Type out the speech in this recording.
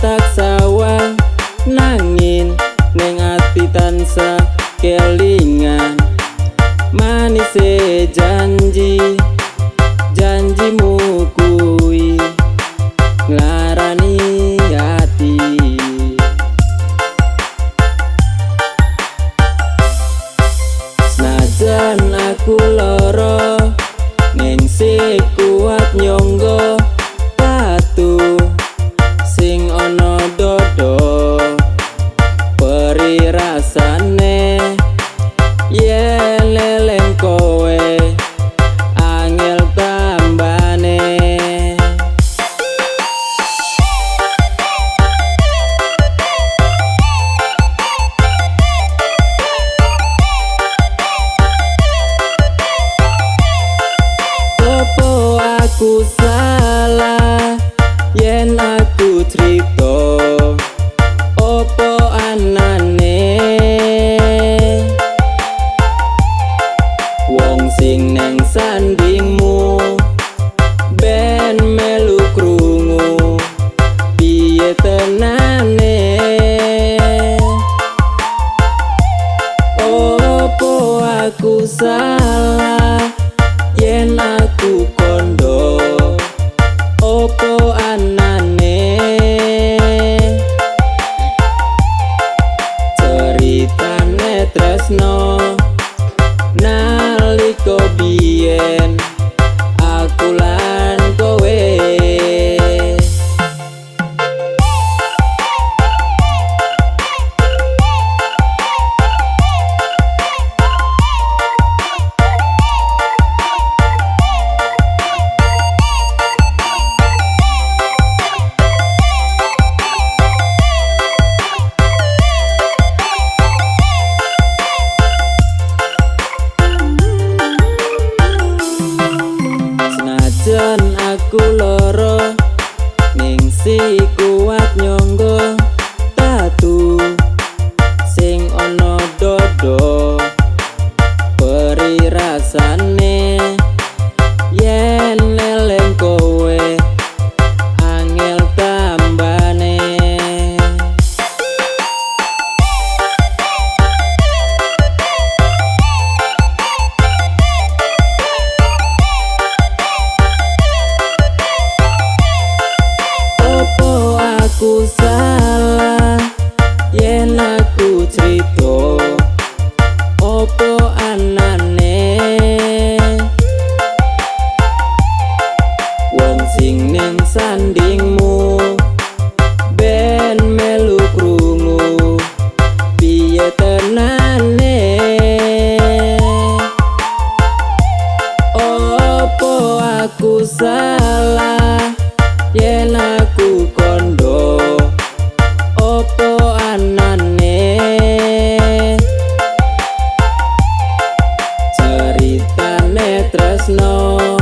tak sawang nangin neng ati tansah kelingan manise janjimu kui nglarani hati. Senajan aku loro ning si kuat nyonggo patu sing ana dodo peri rasane yen leleng kowe angel tambane. Opo aku salah yen aku crito, opo anane wong sing neng sandingmu ben melu krungu piye tenane. Opo aku salah yen aku kondo, opo anane ceritane tresno naliko biyen aku lan kowe. Senajan aku loro ning si kuat nyonggo tatu sing ana dodo peri rasane yen leleng kowe angel tambane. Opo aku salah yen aku crito, opo anane wong sing neng sandingmu ben melu krungu piye tenane. Opo aku salah yen aku kondo, opo anane ceritane tresno